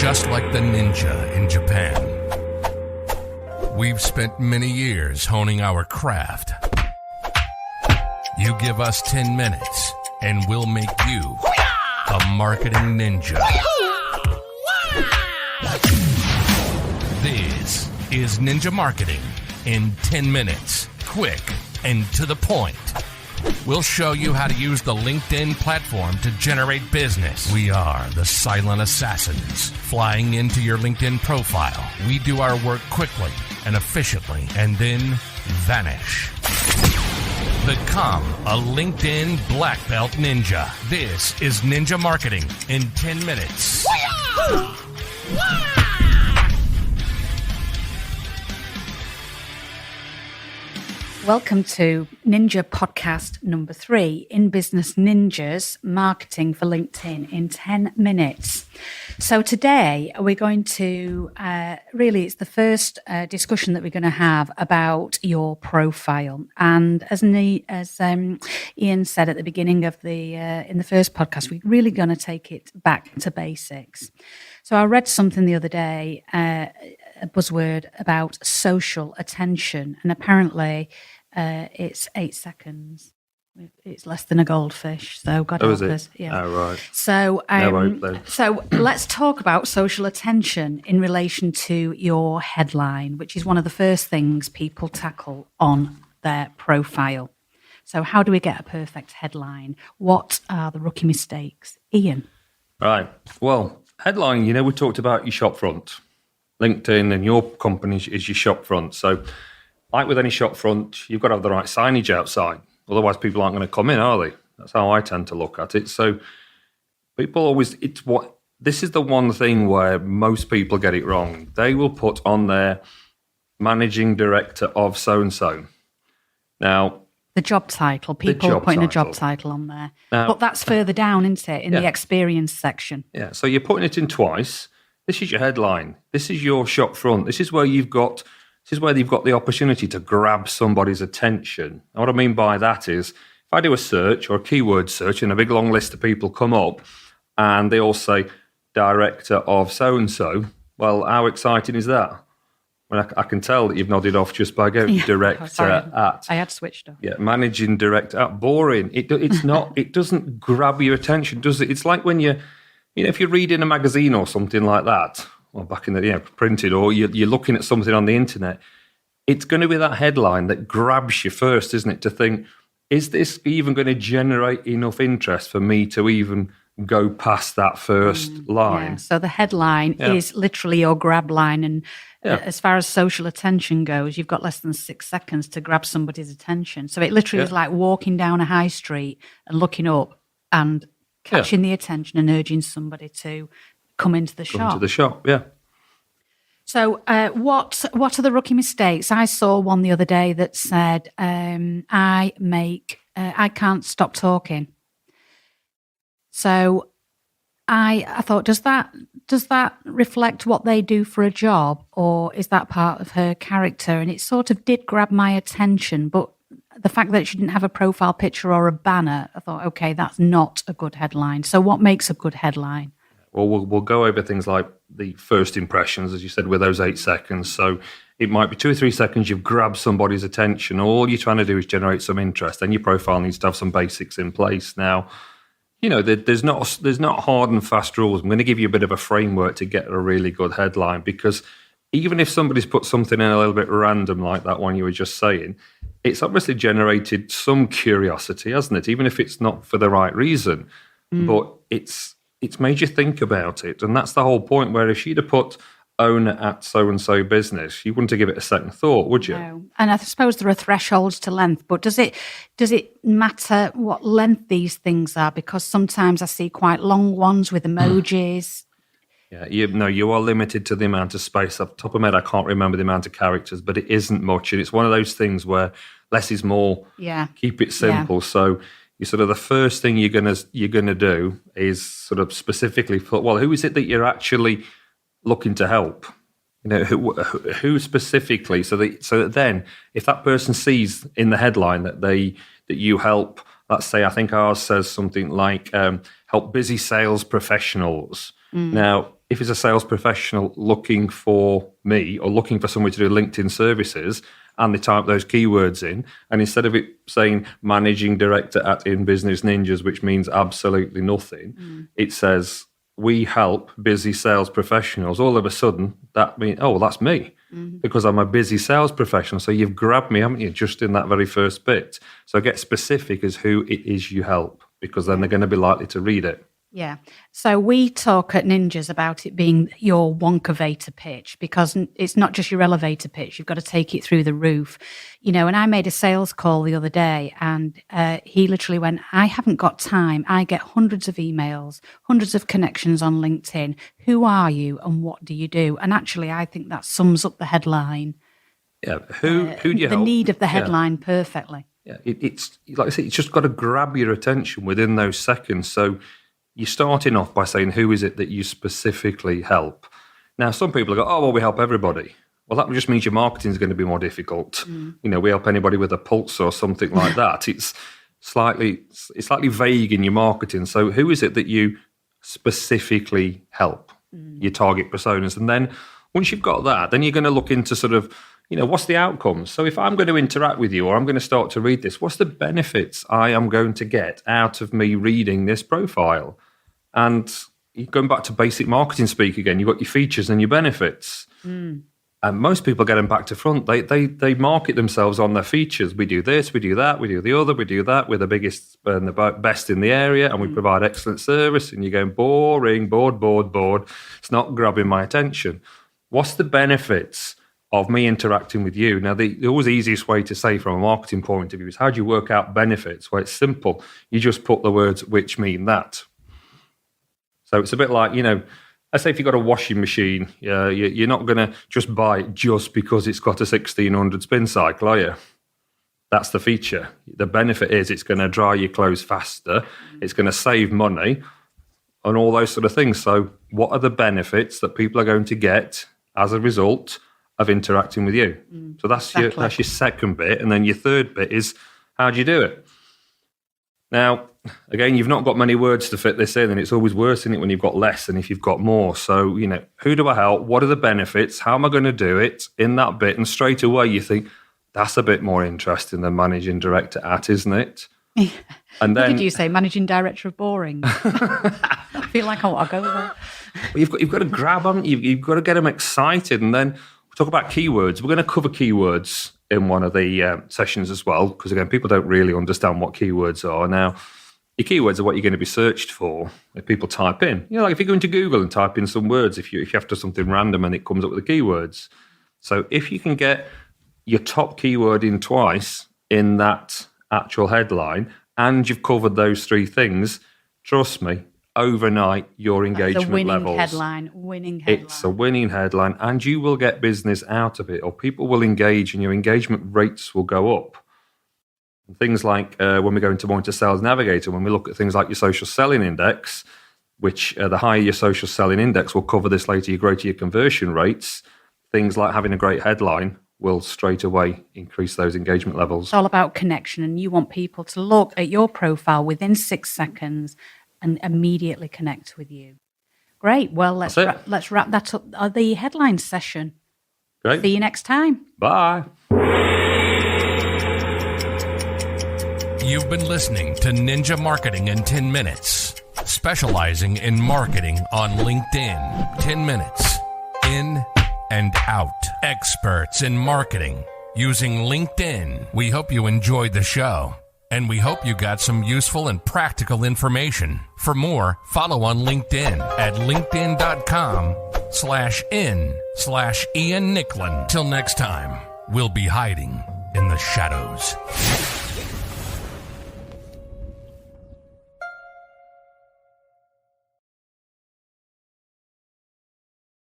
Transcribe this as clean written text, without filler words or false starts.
just like the ninja in Japan. We've spent many years honing our craft. You give us 10 minutes, and we'll make you a marketing ninja. This is Ninja Marketing in 10 minutes, quick and to the point. We'll show you how to use the LinkedIn platform to generate business. We are the silent assassins, flying into your LinkedIn profile. We do our work quickly and efficiently, and then vanish. Become a LinkedIn Black Belt Ninja. This is Ninja Marketing in 10 minutes. Welcome to Ninja Podcast number 3, In Business Ninjas, Marketing for LinkedIn in 10 minutes. So today we're going to, it's the first discussion that we're going to have about your profile. And as Ian said at the beginning of in the first podcast, we're really going to take it back to basics. So I read something the other day, a buzzword about social attention, and apparently it's 8 seconds. It's less than a goldfish, so God help us. Yeah. Oh, right. So, so let's talk about social attention in relation to your headline, which is one of the first things people tackle on their profile. So how do we get a perfect headline? What are the rookie mistakes? Ian? Right. Well, headline, we talked about your shop front. LinkedIn and your company is your shop front. So like with any shop front, you've got to have the right signage outside. Otherwise, people aren't going to come in, are they? That's how I tend to look at it. So people always, this is the one thing where most people get it wrong. They will put on their managing director of so-and-so. Now, the job title, people are putting a job title on there. Now, but that's further down, isn't it, in the experience section? Yeah, so you're putting it in twice. This is your headline. This is your shop front. This is where you've got the opportunity to grab somebody's attention. And what I mean by that is, if I do a search or a keyword search and a big long list of people come up and they all say director of so-and-so, well, how exciting is that? Well, I can tell that you've nodded off just by going director at. I had switched off. Yeah, managing director at. Boring. It's not. It doesn't grab your attention, does it? It's like when if you're reading a magazine or something like that, or back in the printed, or you're looking at something on the internet, it's going to be that headline that grabs you first, isn't it? To think, is this even going to generate enough interest for me to even go past that first line? Yeah. So the headline is literally your grab line, and as far as social attention goes, you've got less than 6 seconds to grab somebody's attention. So it literally is like walking down a high street and looking up and catching the attention and urging somebody to come into the shop. Come to the shop, yeah. So what are the rookie mistakes? I saw one the other day that said, I can't stop talking. So I thought, does that reflect what they do for a job, or is that part of her character? And it sort of did grab my attention, but the fact that she didn't have a profile picture or a banner, I thought, okay, that's not a good headline. So what makes a good headline? Well, we'll go over things like the first impressions, as you said, with those 8 seconds. So it might be 2 or 3 seconds, you've grabbed somebody's attention. All you're trying to do is generate some interest. Then your profile needs to have some basics in place. Now, there's not hard and fast rules. I'm going to give you a bit of a framework to get a really good headline, because even if somebody's put something in a little bit random like that one you were just saying, it's obviously generated some curiosity, hasn't it? Even if it's not for the right reason, but it's made you think about it. And that's the whole point, where if she'd have put owner at so-and-so business, you wouldn't have given it a second thought, would you? No. And I suppose there are thresholds to length, but does it matter what length these things are? Because sometimes I see quite long ones with emojis. Yeah, you are limited to the amount of space. Off the top of my head, I can't remember the amount of characters, but it isn't much. And it's one of those things where less is more. Yeah. Keep it simple. Yeah. So you sort of, the first thing you're gonna do is sort of specifically put, well, who is it that you're actually looking to help? Who specifically? So that then, if that person sees in the headline that you help, let's say, I think ours says something like help busy sales professionals. Now, if it's a sales professional looking for me or looking for somebody to do LinkedIn services, and they type those keywords in, and instead of it saying managing director at In Business Ninjas, which means absolutely nothing, it says we help busy sales professionals. All of a sudden, that means, oh, well, that's me, because I'm a busy sales professional. So you've grabbed me, haven't you, just in that very first bit. So get specific as who it is you help, because then they're going to be likely to read it. Yeah. So we talk at Ninjas about it being your Wonkavator pitch, because it's not just your elevator pitch. You've got to take it through the roof. You know, and I made a sales call the other day, and he literally went, I haven't got time. I get hundreds of emails, hundreds of connections on LinkedIn. Who are you and what do you do? And actually, I think that sums up the headline. Yeah. Who do you help? The need of the headline perfectly. Yeah. It's like I said, it's just got to grab your attention within those seconds. So you're starting off by saying, who is it that you specifically help? Now, some people go, oh, well, we help everybody. Well, that just means your marketing is going to be more difficult. You know, we help anybody with a pulse or something like that. It's slightly vague in your marketing. So who is it that you specifically help, your target personas? And then once you've got that, then you're going to look into sort of, you know, what's the outcomes? So if I'm going to interact with you or I'm going to start to read this, what's the benefits I am going to get out of me reading this profile? And going back to basic marketing speak again, you've got your features and your benefits. And most people get them back to front. They market themselves on their features. We do this, we do that, we do the other, we do that. We're the biggest and the best in the area, and we provide excellent service. And you're going, boring, bored. It's not grabbing my attention. What's the benefits of me interacting with you? Now, the always easiest way to say from a marketing point of view is, how do you work out benefits? Well, it's simple. You just put the words which mean that. So it's a bit like, you know, let's say if you've got a washing machine, you're not going to just buy it just because it's got a 1600 spin cycle, are you? That's the feature. The benefit is it's going to dry your clothes faster, it's going to save money, and all those sort of things. So what are the benefits that people are going to get as a result of interacting with you? So that's your second bit. And then your third bit is, how do you do it? Now, again, you've not got many words to fit this in, and it's always worse in it when you've got less than if you've got more. So, you know, who do I help? What are the benefits? How am I going to do it in that bit? And straight away you think, that's a bbit more interesting than managing director at, isn't it? And then, what did you say? Managing director of boring? I feel like I'll go with that. Well, you've got to grab them. You've got to get them excited. And then we'll talk about keywords. We're going to cover keywords in one of the sessions as well, because again, people don't really understand what keywords are. Now, your keywords are what you're going to be searched for if people type in. You know, like if you go into Google and type in some words, if you have to do something random and it comes up with the keywords. So if you can get your top keyword in twice in that actual headline, and you've covered those three things, trust me, overnight your engagement levels. Winning headline. It's a winning headline, and you will get business out of it, or people will engage and your engagement rates will go up. And things like when we go into more into Sales Navigator, when we look at things like your social selling index, which the higher your social selling index, will cover this later, your greater your conversion rates. Things like having a great headline will straight away increase those engagement levels. It's all about connection, and you want people to look at your profile within 6 seconds and immediately connect with you. Great. Well, let's wrap that up. The headline session. Great. See you next time. Bye. You've been listening to Ninja Marketing in 10 Minutes, specializing in marketing on LinkedIn. 10 minutes, in and out. Experts in marketing using LinkedIn. We hope you enjoyed the show, and we hope you got some useful and practical information. For more, follow on LinkedIn at linkedin.com/in/Ian Nicklin. Till next time, we'll be hiding in the shadows.